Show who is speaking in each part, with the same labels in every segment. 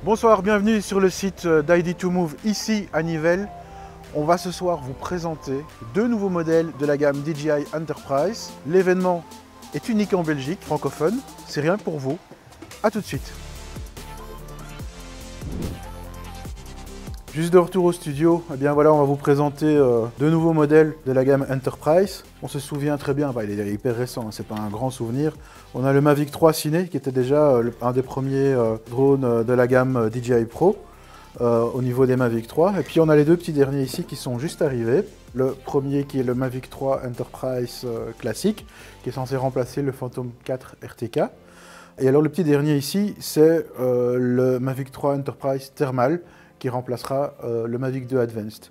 Speaker 1: Bonsoir, bienvenue sur le site d'ID2Move ici à Nivelles. On va ce soir vous présenter deux nouveaux modèles de la gamme DJI Enterprise. L'événement est unique en Belgique, francophone, c'est rien que pour vous. A tout de suite. Juste de retour au studio, eh bien voilà, on va vous présenter deux nouveaux modèles de la gamme Enterprise. On se souvient très bien, il est hyper récent, hein, c'est pas un grand souvenir. On a le Mavic 3 Cine qui était déjà un des premiers drones de la gamme DJI Pro au niveau des Mavic 3. Et puis on a les deux petits derniers ici qui sont juste arrivés. Le premier qui est le Mavic 3 Enterprise classique, qui est censé remplacer le Phantom 4 RTK. Et alors le petit dernier ici, c'est le Mavic 3 Enterprise Thermal, qui remplacera le Mavic 2 Advanced.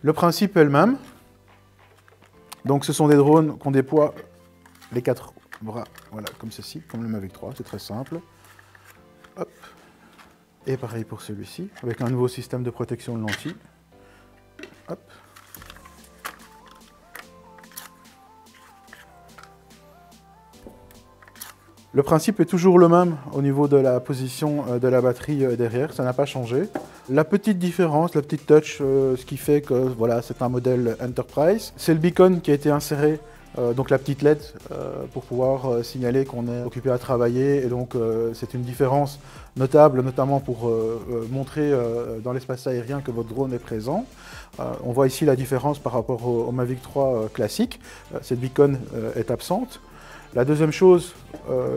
Speaker 1: Le principe est le même. Donc ce sont des drones qu'on déploie les quatre bras, voilà, comme ceci, comme le Mavic 3, c'est très simple. Hop. Et pareil pour celui-ci, avec un nouveau système de protection de lentilles. Hop. Le principe est toujours le même au niveau de la position de la batterie derrière, ça n'a pas changé. La petite différence, la petite touch, ce qui fait que voilà, c'est un modèle Enterprise, c'est le beacon qui a été inséré, donc la petite LED pour pouvoir signaler qu'on est occupé à travailler. Et donc c'est une différence notable, notamment pour montrer dans l'espace aérien que votre drone est présent. On voit ici la différence par rapport au Mavic 3 classique, cette beacon est absente. La deuxième chose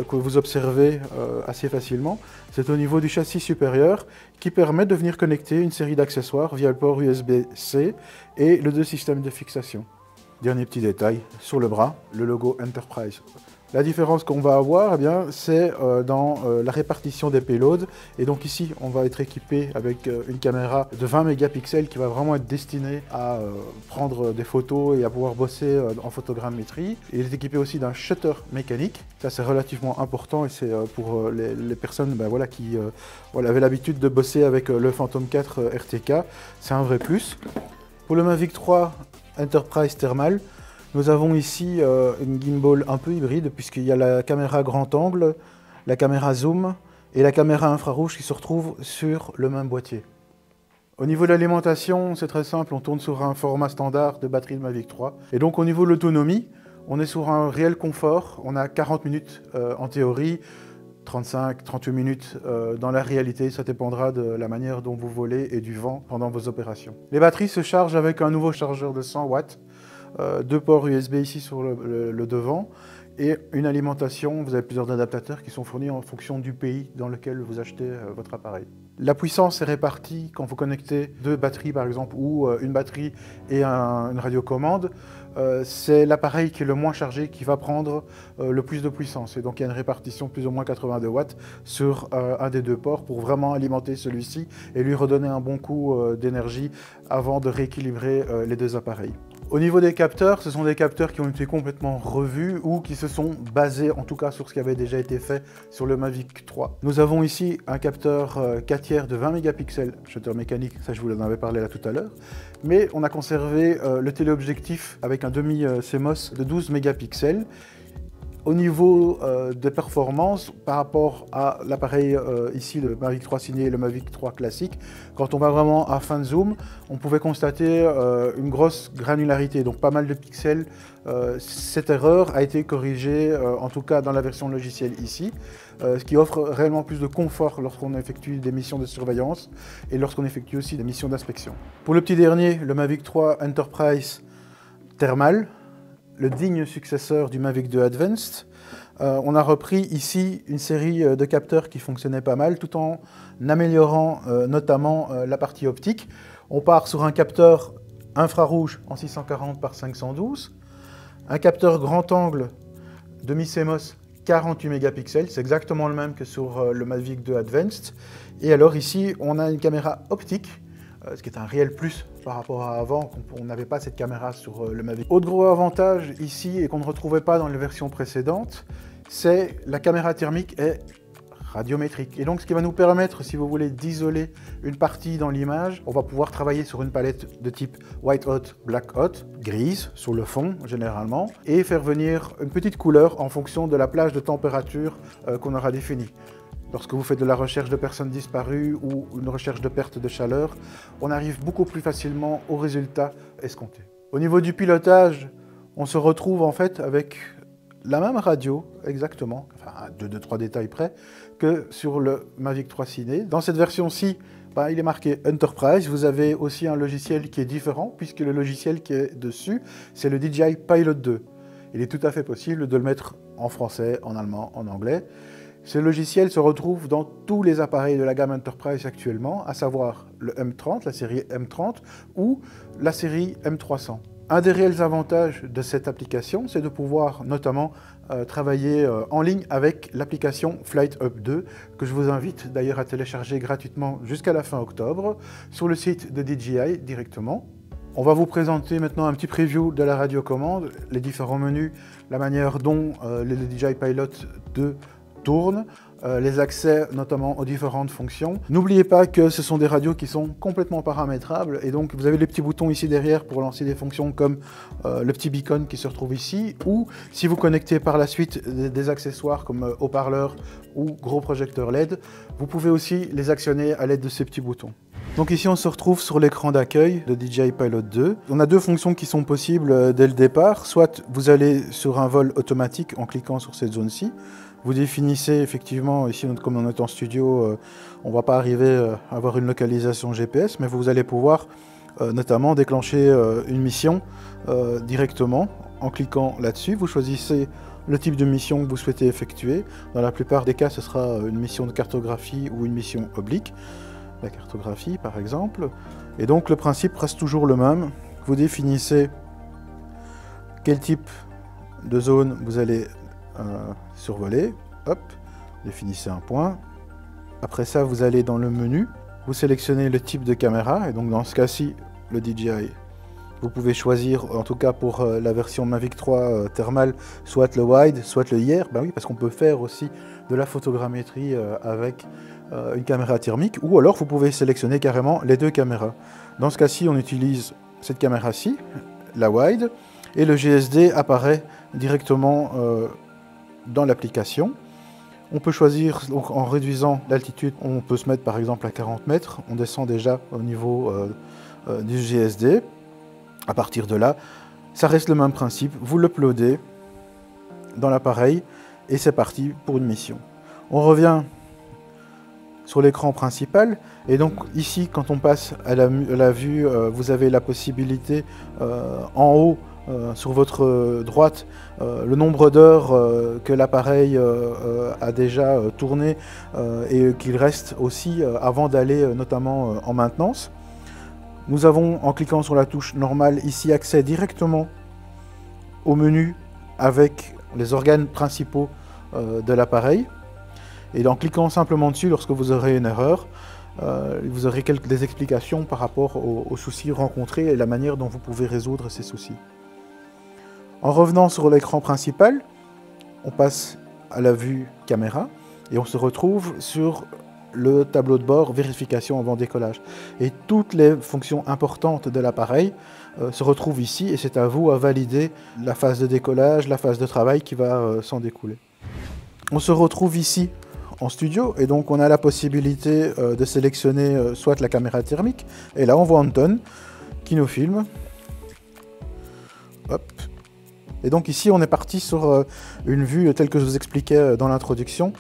Speaker 1: que vous observez assez facilement, c'est au niveau du châssis supérieur qui permet de venir connecter une série d'accessoires via le port USB-C et le deux systèmes de fixation. Dernier petit détail, sur le bras, le logo Enterprise. La différence qu'on va avoir, eh bien, c'est dans la répartition des payloads. Et donc ici, on va être équipé avec une caméra de 20 mégapixels qui va vraiment être destinée à prendre des photos et à pouvoir bosser en photogrammétrie. Il est équipé aussi d'un shutter mécanique. Ça, c'est relativement important et c'est pour les personnes voilà, qui avaient l'habitude de bosser avec le Phantom 4 RTK. C'est un vrai plus. Pour le Mavic 3 Enterprise Thermal, nous avons ici une gimbal un peu hybride puisqu'il y a la caméra grand angle, la caméra zoom et la caméra infrarouge qui se retrouvent sur le même boîtier. Au niveau de l'alimentation, c'est très simple, on tourne sur un format standard de batterie de Mavic 3. Et donc au niveau de l'autonomie, on est sur un réel confort, on a 40 minutes en théorie, 35-38 minutes dans la réalité, ça dépendra de la manière dont vous volez et du vent pendant vos opérations. Les batteries se chargent avec un nouveau chargeur de 100 watts, deux ports USB ici sur le devant et une alimentation. Vous avez plusieurs adaptateurs qui sont fournis en fonction du pays dans lequel vous achetez votre appareil. La puissance est répartie quand vous connectez deux batteries par exemple ou une batterie et une radiocommande. C'est l'appareil qui est le moins chargé qui va prendre le plus de puissance. Et donc il y a une répartition plus ou moins 82 watts sur un des deux ports pour vraiment alimenter celui-ci et lui redonner un bon coup d'énergie avant de rééquilibrer les deux appareils. Au niveau des capteurs, ce sont des capteurs qui ont été complètement revus ou qui se sont basés en tout cas sur ce qui avait déjà été fait sur le Mavic 3. Nous avons ici un capteur 4 de 20 mégapixels, shutter mécanique, ça je vous en avais parlé là tout à l'heure, mais on a conservé le téléobjectif avec un demi-CMOS de 12 mégapixels. Au niveau des performances, par rapport à l'appareil ici, le Mavic 3 Cine et le Mavic 3 classique, quand on va vraiment à fin de zoom, on pouvait constater une grosse granularité, donc pas mal de pixels. Cette erreur a été corrigée, en tout cas dans la version logicielle ici, ce qui offre réellement plus de confort lorsqu'on effectue des missions de surveillance et lorsqu'on effectue aussi des missions d'inspection. Pour le petit dernier, le Mavic 3 Enterprise Thermal, le digne successeur du Mavic 2 Advanced. On a repris ici une série de capteurs qui fonctionnaient pas mal tout en améliorant notamment la partie optique. On part sur un capteur infrarouge en 640 par 512, un capteur grand angle demi-CMOS 48 mégapixels, c'est exactement le même que sur le Mavic 2 Advanced. Et alors ici, on a une caméra optique, ce qui est un réel plus par rapport à avant, on n'avait pas cette caméra sur le Mavic. Autre gros avantage ici, et qu'on ne retrouvait pas dans les versions précédentes, c'est la caméra thermique est radiométrique. Et donc ce qui va nous permettre, si vous voulez, d'isoler une partie dans l'image, on va pouvoir travailler sur une palette de type White Hot, Black Hot, grise sur le fond généralement, et faire venir une petite couleur en fonction de la plage de température qu'on aura définie. Lorsque vous faites de la recherche de personnes disparues ou une recherche de perte de chaleur, on arrive beaucoup plus facilement aux résultats escomptés. Au niveau du pilotage, on se retrouve en fait avec la même radio, exactement, enfin à 2-3 détails près, que sur le Mavic 3 Ciné. Dans cette version-ci, il est marqué Enterprise. Vous avez aussi un logiciel qui est différent, puisque le logiciel qui est dessus, c'est le DJI Pilot 2. Il est tout à fait possible de le mettre en français, en allemand, en anglais. Ce logiciel se retrouve dans tous les appareils de la gamme Enterprise actuellement, à savoir le M30, la série M30 ou la série M300. Un des réels avantages de cette application, c'est de pouvoir notamment travailler en ligne avec l'application Flight Hub 2, que je vous invite d'ailleurs à télécharger gratuitement jusqu'à la fin octobre, sur le site de DJI directement. On va vous présenter maintenant un petit preview de la radiocommande, les différents menus, la manière dont le DJI Pilot 2 tourne, les accès notamment aux différentes fonctions. N'oubliez pas que ce sont des radios qui sont complètement paramétrables et donc vous avez les petits boutons ici derrière pour lancer des fonctions comme le petit beacon qui se retrouve ici, ou si vous connectez par la suite des accessoires comme haut-parleur ou gros projecteur LED, vous pouvez aussi les actionner à l'aide de ces petits boutons. Donc ici on se retrouve sur l'écran d'accueil de DJI Pilot 2. On a deux fonctions qui sont possibles dès le départ. Soit vous allez sur un vol automatique en cliquant sur cette zone-ci. Vous définissez effectivement, ici comme on est en studio, on ne va pas arriver à avoir une localisation GPS, mais vous allez pouvoir notamment déclencher une mission directement en cliquant là-dessus. Vous choisissez le type de mission que vous souhaitez effectuer. Dans la plupart des cas, ce sera une mission de cartographie ou une mission oblique. La cartographie par exemple. Et donc le principe reste toujours le même. Vous définissez quel type de zone vous allez survoler, hop, définissez un point. Après ça, vous allez dans le menu, vous sélectionnez le type de caméra, et donc dans ce cas-ci, le DJI. Vous pouvez choisir, en tout cas pour la version Mavic 3 thermal, soit le wide, soit le IR, oui, parce qu'on peut faire aussi de la photogrammétrie avec une caméra thermique, ou alors vous pouvez sélectionner carrément les deux caméras. Dans ce cas-ci, on utilise cette caméra-ci, la wide, et le GSD apparaît directement dans l'application. On peut choisir, donc en réduisant l'altitude, on peut se mettre par exemple à 40 mètres, on descend déjà au niveau du GSD. À partir de là, ça reste le même principe, vous l'uploadez dans l'appareil et c'est parti pour une mission. On revient sur l'écran principal et donc ici quand on passe à la vue, vous avez la possibilité en haut sur votre droite, le nombre d'heures que l'appareil a déjà tourné et qu'il reste aussi avant d'aller notamment en maintenance. Nous avons, en cliquant sur la touche normale, ici accès directement au menu avec les organes principaux de l'appareil. Et en cliquant simplement dessus, lorsque vous aurez une erreur, vous aurez des explications par rapport aux soucis rencontrés et la manière dont vous pouvez résoudre ces soucis. En revenant sur l'écran principal, on passe à la vue caméra et on se retrouve sur le tableau de bord vérification avant décollage. Et toutes les fonctions importantes de l'appareil se retrouvent ici et c'est à vous à valider la phase de décollage, la phase de travail qui va s'en découler. On se retrouve ici en studio et donc on a la possibilité de sélectionner soit la caméra thermique et là on voit Anton qui nous filme. Hop. Et donc ici, on est parti sur une vue telle que je vous expliquais dans l'introduction,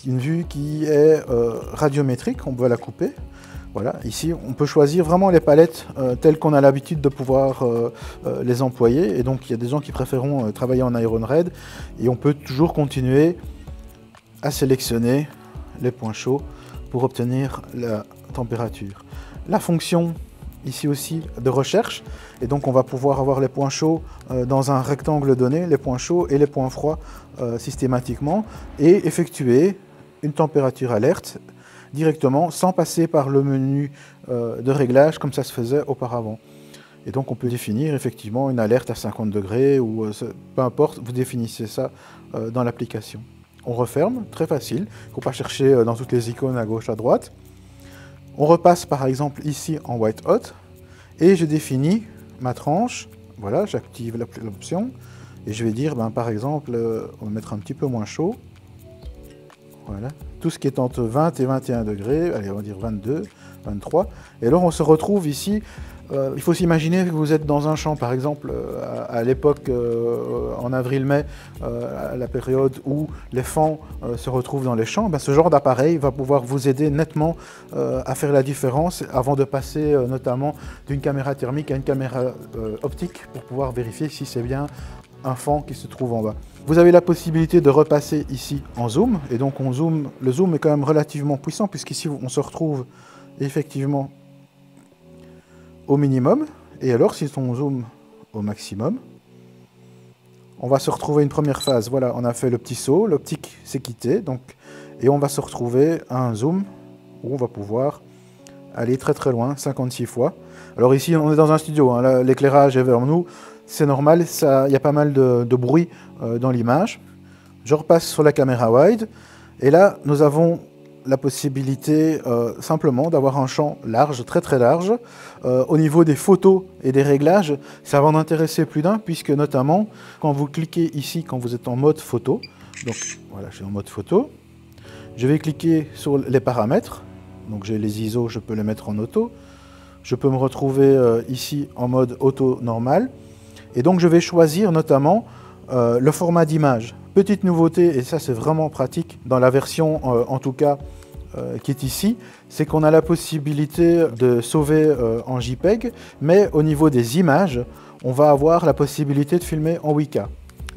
Speaker 1: une vue qui est radiométrique, on peut la couper. Voilà, ici, on peut choisir vraiment les palettes telles qu'on a l'habitude de pouvoir les employer. Et donc, il y a des gens qui préféreront travailler en Iron Red. Et on peut toujours continuer à sélectionner les points chauds pour obtenir la température. La fonction ici aussi de recherche, et donc on va pouvoir avoir les points chauds dans un rectangle donné, les points chauds et les points froids systématiquement, et effectuer une température alerte directement sans passer par le menu de réglage comme ça se faisait auparavant. Et donc on peut définir effectivement une alerte à 50 degrés ou peu importe, vous définissez ça dans l'application. On referme, très facile, il ne faut pas chercher dans toutes les icônes à gauche à droite. On repasse par exemple ici en white hot et je définis ma tranche. Voilà, j'active l'option et je vais dire par exemple, on va mettre un petit peu moins chaud. Voilà. Tout ce qui est entre 20 et 21 degrés, allez, on va dire 22, 23. Et alors, on se retrouve ici. Il faut s'imaginer que vous êtes dans un champ, par exemple, à l'époque, en avril-mai, à la période où les fans se retrouvent dans les champs. Ben, ce genre d'appareil va pouvoir vous aider nettement à faire la différence avant de passer notamment d'une caméra thermique à une caméra optique pour pouvoir vérifier si c'est bien un fan qui se trouve en bas. Vous avez la possibilité de repasser ici en zoom, et donc on zoome. Le zoom est quand même relativement puissant puisqu'ici on se retrouve effectivement au minimum, et alors si on zoome au maximum, on va se retrouver une première phase. Voilà, on a fait le petit saut, l'optique s'est quittée, donc, et on va se retrouver à un zoom où on va pouvoir aller très très loin, 56 fois. Alors ici on est dans un studio, hein, l'éclairage est vers nous, c'est normal, il y a pas mal de bruit dans l'image. Je repasse sur la caméra wide, et là nous avons la possibilité simplement d'avoir un champ large, très très large. Au niveau des photos et des réglages, ça va en intéresser plus d'un, puisque notamment, quand vous cliquez ici, quand vous êtes en mode photo, donc voilà, je suis en mode photo, je vais cliquer sur les paramètres, donc j'ai les ISO, je peux les mettre en auto, je peux me retrouver ici en mode auto normal, et donc je vais choisir notamment le format d'image. Petite nouveauté, et ça c'est vraiment pratique dans la version en tout cas qui est ici, c'est qu'on a la possibilité de sauver en JPEG, mais au niveau des images, on va avoir la possibilité de filmer en 8K.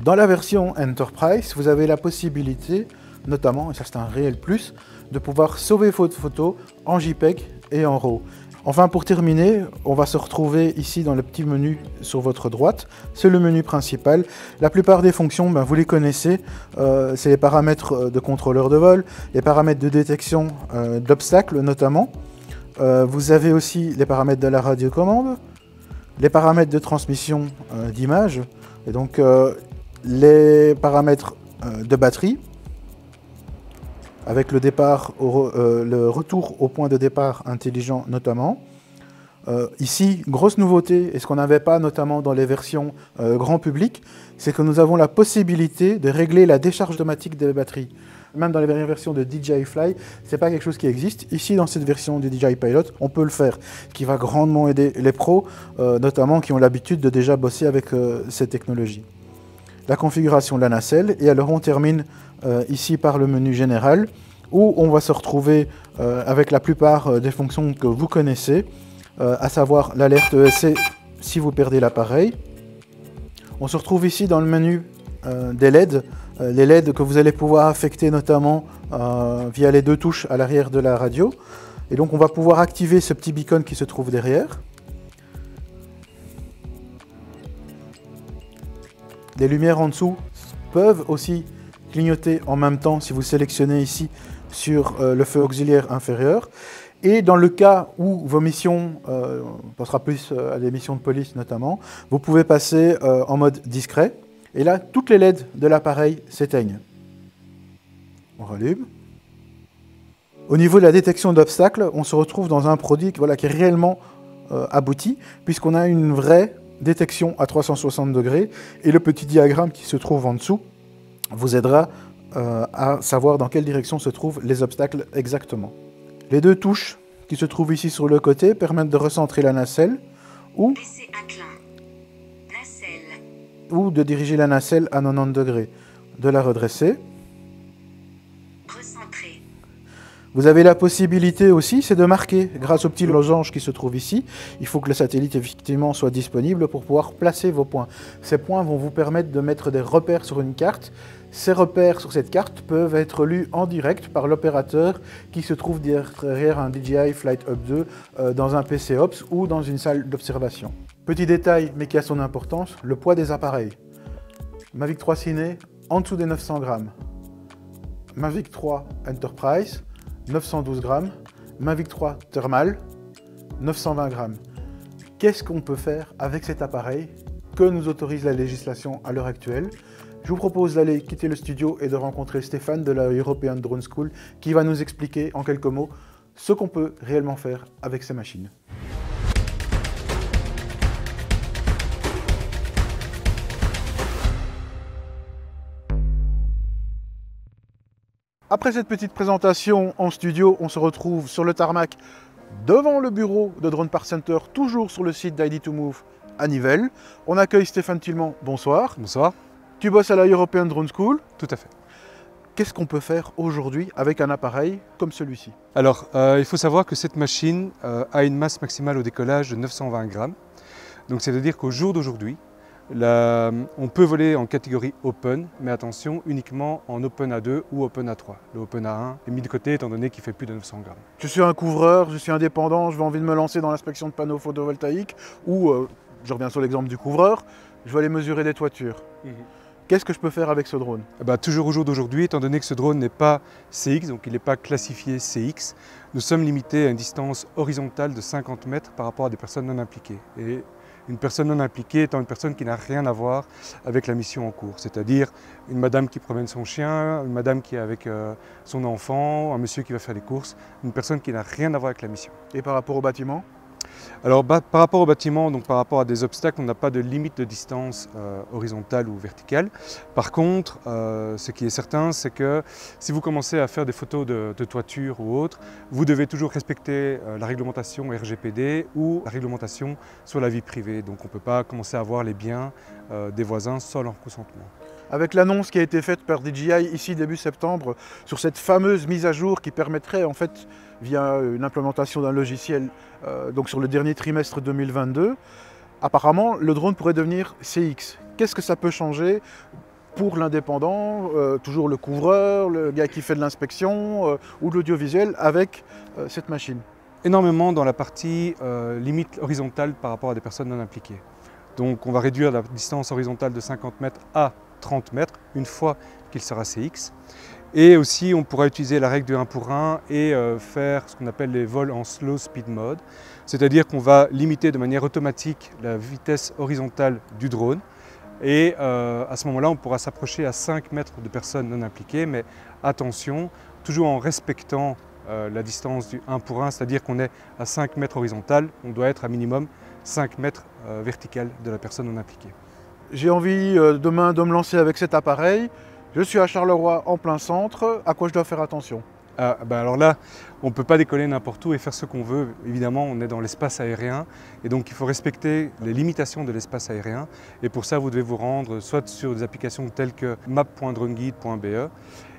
Speaker 1: Dans la version Enterprise, vous avez la possibilité, notamment, et ça c'est un réel plus, de pouvoir sauver votre photo en JPEG et en RAW. Enfin, pour terminer, on va se retrouver ici dans le petit menu sur votre droite. C'est le menu principal. La plupart des fonctions, ben, vous les connaissez. C'est les paramètres de contrôleur de vol, les paramètres de détection d'obstacles notamment. Vous avez aussi les paramètres de la radiocommande, les paramètres de transmission d'image, et donc les paramètres de batterie, avec le retour au point de départ intelligent notamment. Ici, grosse nouveauté, et ce qu'on n'avait pas notamment dans les versions grand public, c'est que nous avons la possibilité de régler la décharge automatique des batteries. Même dans les dernières versions de DJI Fly, ce n'est pas quelque chose qui existe. Ici, dans cette version du DJI Pilot, on peut le faire, ce qui va grandement aider les pros, notamment qui ont l'habitude de déjà bosser avec ces technologies. La configuration de la nacelle, et alors on termine ici par le menu général, où on va se retrouver avec la plupart des fonctions que vous connaissez, à savoir l'alerte ESC si vous perdez l'appareil. On se retrouve ici dans le menu des LED, les LED que vous allez pouvoir affecter notamment via les deux touches à l'arrière de la radio. Et donc on va pouvoir activer ce petit beacon qui se trouve derrière. Les lumières en dessous peuvent aussi clignoter en même temps si vous sélectionnez ici sur le feu auxiliaire inférieur. Et dans le cas où vos missions, on passera plus à des missions de police notamment, vous pouvez passer en mode discret. Et là, toutes les LED de l'appareil s'éteignent. On rallume. Au niveau de la détection d'obstacles, on se retrouve dans un produit qui est réellement abouti, puisqu'on a une vraie détection à 360 degrés, et le petit diagramme qui se trouve en dessous vous aidera à savoir dans quelle direction se trouvent les obstacles exactement. Les deux touches qui se trouvent ici sur le côté permettent de recentrer la nacelle ou de diriger la nacelle à 90 degrés, de la redresser. Vous avez la possibilité aussi, c'est de marquer, grâce au petit losange qui se trouve ici, il faut que le satellite effectivement soit disponible pour pouvoir placer vos points. Ces points vont vous permettre de mettre des repères sur une carte. Ces repères sur cette carte peuvent être lus en direct par l'opérateur qui se trouve derrière un DJI Flight Hub 2 dans un PC Ops ou dans une salle d'observation. Petit détail, mais qui a son importance, le poids des appareils. Mavic 3 Cine, en dessous des 900 grammes. Mavic 3 Enterprise, 912 grammes, Mavic 3 Thermal, 920 grammes. Qu'est-ce qu'on peut faire avec cet appareil que nous autorise la législation à l'heure actuelle? Je vous propose d'aller quitter le studio et de rencontrer Stéphane de la European Drone School qui va nous expliquer en quelques mots ce qu'on peut réellement faire avec ces machines. Après cette petite présentation en studio, on se retrouve sur le tarmac devant le bureau de Drone Parts Center, toujours sur le site d'ID2Move à Nivelles. On accueille Stéphane Tillman, bonsoir.
Speaker 2: Bonsoir.
Speaker 1: Tu bosses à la European Drone School.
Speaker 2: Tout à fait.
Speaker 1: Qu'est-ce qu'on peut faire aujourd'hui avec un appareil comme celui-ci?
Speaker 2: Alors, il faut savoir que cette machine a une masse maximale au décollage de 920 grammes. Donc, c'est-à-dire qu'au jour d'aujourd'hui, on peut voler en catégorie Open, mais attention, uniquement en Open A2 ou Open A3. Le Open A1 est mis de côté étant donné qu'il fait plus de 900 grammes.
Speaker 1: Je suis un couvreur, je suis indépendant, je vais envie de me lancer dans l'inspection de panneaux photovoltaïques ou, je reviens sur l'exemple du couvreur, je vais aller mesurer des toitures. Qu'est-ce que je peux faire avec ce drone?
Speaker 2: Toujours au jour d'aujourd'hui, étant donné que ce drone n'est pas CX, donc il n'est pas classifié CX, nous sommes limités à une distance horizontale de 50 mètres par rapport à des personnes non impliquées. Et une personne non impliquée étant une personne qui n'a rien à voir avec la mission en cours, c'est-à-dire une madame qui promène son chien, une madame qui est avec son enfant, un monsieur qui va faire des courses, une personne qui n'a rien à voir avec la mission.
Speaker 1: Et par rapport au bâtiment?
Speaker 2: Alors par rapport au bâtiment, donc par rapport à des obstacles, on n'a pas de limite de distance horizontale ou verticale. Par contre, ce qui est certain, c'est que si vous commencez à faire des photos de toiture ou autre, vous devez toujours respecter la réglementation RGPD ou la réglementation sur la vie privée. Donc on ne peut pas commencer à voir les biens des voisins sans leur consentement.
Speaker 1: Avec l'annonce qui a été faite par DJI ici début septembre sur cette fameuse mise à jour qui permettrait en fait via une implémentation d'un logiciel donc sur le dernier trimestre 2022, apparemment le drone pourrait devenir CX. Qu'est-ce que ça peut changer pour l'indépendant, toujours le couvreur, le gars qui fait de l'inspection ou de l'audiovisuel avec cette machine?
Speaker 2: Énormément dans la partie limite horizontale par rapport à des personnes non impliquées. Donc on va réduire la distance horizontale de 50 mètres à 30 mètres une fois qu'il sera CX. Et aussi on pourra utiliser la règle du 1 pour 1 et faire ce qu'on appelle les vols en slow speed mode. C'est-à-dire qu'on va limiter de manière automatique la vitesse horizontale du drone. Et à ce moment-là, on pourra s'approcher à 5 mètres de personnes non impliquées. Mais attention, toujours en respectant la distance du 1 pour 1, c'est-à-dire qu'on est à 5 mètres horizontal, on doit être à minimum 5 mètres vertical de la personne non impliquée.
Speaker 1: J'ai envie demain de me lancer avec cet appareil. Je suis à Charleroi en plein centre. À quoi je dois faire attention?
Speaker 2: Alors là, on ne peut pas décoller n'importe où et faire ce qu'on veut. Évidemment, on est dans l'espace aérien et donc il faut respecter les limitations de l'espace aérien. Et pour ça, vous devez vous rendre soit sur des applications telles que map.droneguide.be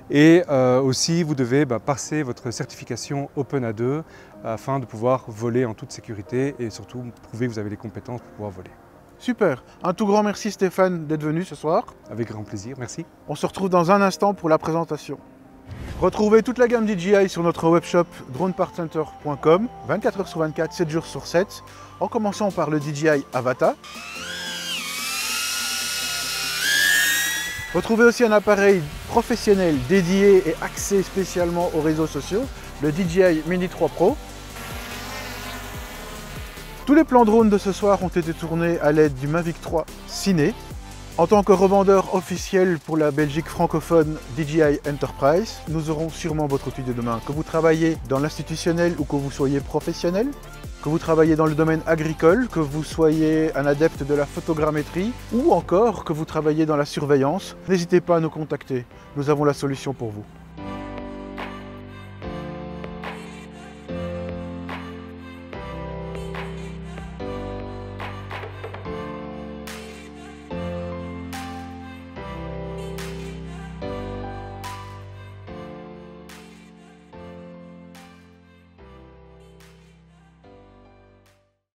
Speaker 2: et aussi vous devez passer votre certification OpenA2 afin de pouvoir voler en toute sécurité et surtout prouver que vous avez les compétences pour pouvoir voler.
Speaker 1: Super, un tout grand merci Stéphane d'être venu ce soir.
Speaker 2: Avec grand plaisir, merci.
Speaker 1: On se retrouve dans un instant pour la présentation. Retrouvez toute la gamme DJI sur notre webshop dronepartcenter.com, 24 h sur 24, 7 jours sur 7, en commençant par le DJI Avata. Retrouvez aussi un appareil professionnel dédié et axé spécialement aux réseaux sociaux, le DJI Mini 3 Pro. Tous les plans drones de ce soir ont été tournés à l'aide du Mavic 3 Ciné. En tant que revendeur officiel pour la Belgique francophone DJI Enterprise, nous aurons sûrement votre outil de demain. Que vous travaillez dans l'institutionnel ou que vous soyez professionnel, que vous travaillez dans le domaine agricole, que vous soyez un adepte de la photogrammétrie ou encore que vous travaillez dans la surveillance, n'hésitez pas à nous contacter. Nous avons la solution pour vous.